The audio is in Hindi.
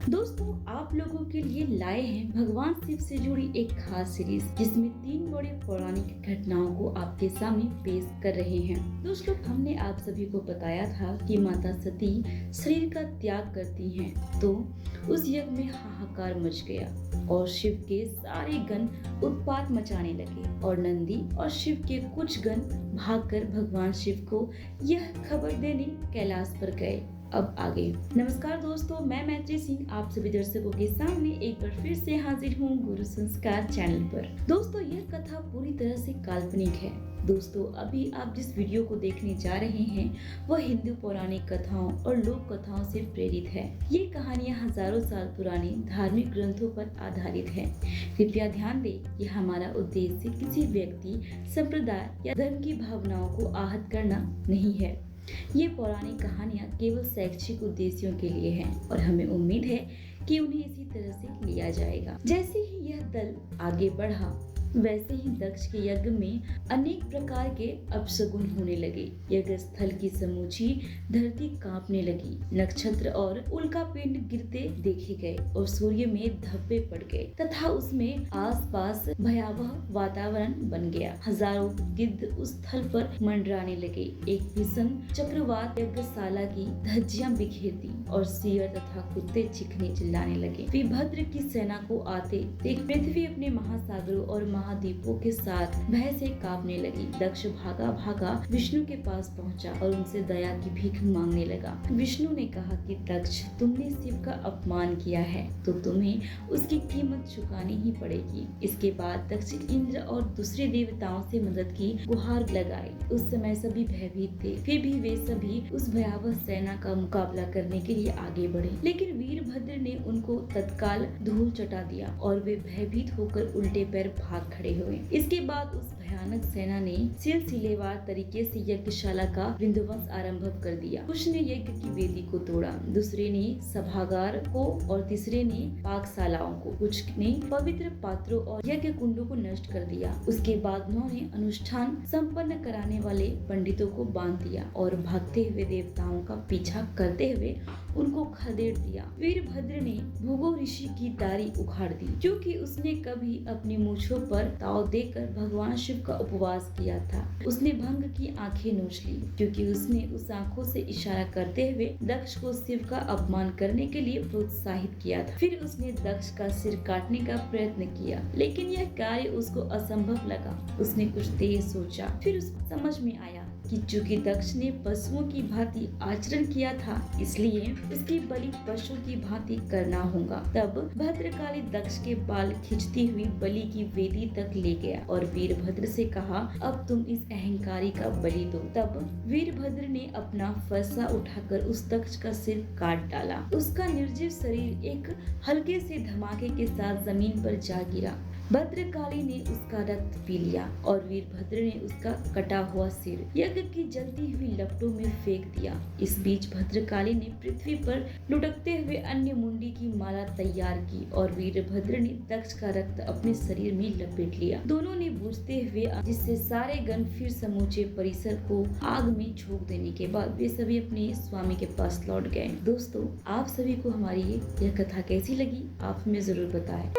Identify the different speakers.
Speaker 1: दोस्तों, आप लोगों के लिए लाए हैं भगवान शिव से जुड़ी एक खास सीरीज जिसमें 3 बड़े पौराणिक घटनाओं को आपके सामने पेश कर रहे हैं। दोस्तों, हमने आप सभी को बताया था कि माता सती शरीर का त्याग करती हैं, तो उस यज्ञ में हाहाकार मच गया और शिव के सारे गण उत्पात मचाने लगे और नंदी और शिव के कुछ गण भागकर भगवान शिव को यह खबर देने कैलाश पर गए। अब आगे। नमस्कार दोस्तों, मैं मैत्री सिंह आप सभी दर्शकों के सामने एक बार फिर से हाजिर हूँ गुरु संस्कार चैनल पर। दोस्तों, यह कथा पूरी तरह से काल्पनिक है। दोस्तों, अभी आप जिस वीडियो को देखने जा रहे हैं वह हिंदू पौराणिक कथाओं और लोक कथाओं से प्रेरित है। ये कहानियाँ हजारों साल पुरानी धार्मिक ग्रंथों पर आधारित है। कृपया ध्यान दें कि हमारा उद्देश्य किसी व्यक्ति, संप्रदाय या धर्म की भावनाओं को आहत करना नहीं है। ये पौराणिक कहानियाँ केवल शैक्षिक उद्देश्यों के लिए हैं और हमें उम्मीद है कि उन्हें इसी तरह से लिया जाएगा। जैसे ही यह दल आगे बढ़ा, वैसे ही दक्ष के यज्ञ में अनेक प्रकार के अपशगुन होने लगे। यज्ञ स्थल की समूची धरती कांपने लगी, नक्षत्र और उल्का पिंड गिरते देखे गए और सूर्य में धब्बे पड़ गए तथा उसमें आसपास भयावह वातावरण बन गया। हजारों गिद्ध उस स्थल पर मंडराने लगे। एक भीषण चक्रवात यज्ञशाला की धज्जियां बिखेर दी और सियर तथा कुत्ते चीखने चिल्लाने लगे। वीरभद्र की सेना को आते देख पृथ्वी अपने महासागरों और महाद्वीपों के साथ भय से कांपने लगी। दक्ष भागा भागा विष्णु के पास पहुंचा और उनसे दया की भीख मांगने लगा। विष्णु ने कहा कि दक्ष, तुमने शिव का अपमान किया है तो तुम्हें उसकी कीमत चुकानी ही पड़ेगी। इसके बाद दक्ष इंद्र और दूसरे देवताओं से मदद की गुहार लगाई। उस समय सभी भयभीत थे, फिर भी वे सभी उस भयावह सेना का मुकाबला करने के लिए आगे बढ़े, लेकिन वीरभद्र ने उनको तत्काल धूल चटा दिया और वे भयभीत होकर उल्टे पैर भाग खड़े हुए। इसके बाद उस भयानक सेना ने सिलसिलेवार तरीके से यज्ञशाला का विध्वंस आरंभ कर दिया। कुछ ने यज्ञ की वेदी को तोड़ा, दूसरे ने सभागार को और तीसरे ने पाकशालाओं को, कुछ ने पवित्र पात्रों और यज्ञ कुंडों को नष्ट कर दिया। उसके बाद उन्होंने अनुष्ठान संपन्न कराने वाले पंडितों को बांध दिया और भागते हुए देवताओं का पीछा करते हुए उनको खदेड़ दिया। वीरभद्र ने भृगु ऋषि की दाढ़ी उखाड़ दी, क्योंकि उसने कभी अपनी मूछों पर ताव देकर भगवान शिव का उपवास किया था। उसने भंग की आंखें नोच ली, क्योंकि उसने उस आंखों से इशारा करते हुए दक्ष को शिव का अपमान करने के लिए प्रोत्साहित किया था। फिर उसने दक्ष का सिर काटने का प्रयत्न किया, लेकिन यह कार्य उसको असंभव लगा। उसने कुछ देर सोचा, फिर उसको समझ में आया कि चूंकि दक्ष ने पशुओं की भांति आचरण किया था, इसलिए उसकी बलि पशु की भांति करना होगा। तब भद्रकाली दक्ष के बाल खींचती हुई बलि की वेदी तक ले गया और वीरभद्र से कहा, अब तुम इस अहंकारी का बलि दो। तब वीरभद्र ने अपना फरसा उठाकर उस दक्ष का सिर काट डाला। उसका निर्जीव शरीर एक हल्के से धमाके के साथ जमीन पर जा गिरा। भद्रकाली ने उसका रक्त पी लिया और वीरभद्र ने उसका कटा हुआ सिर यज्ञ की जलती हुई लपटों में फेंक दिया। इस बीच भद्रकाली ने पृथ्वी पर लुढ़कते हुए अन्य मुंडी की माला तैयार की और वीरभद्र ने दक्ष का रक्त अपने शरीर में लपेट लिया। दोनों ने बूझते हुए, जिससे सारे गण फिर समूचे परिसर को आग में झोंक देने के बाद वे सभी अपने स्वामी के पास लौट गए। दोस्तों, आप सभी को हमारी यह कथा कैसी लगी, आप हमें जरूर बताएं।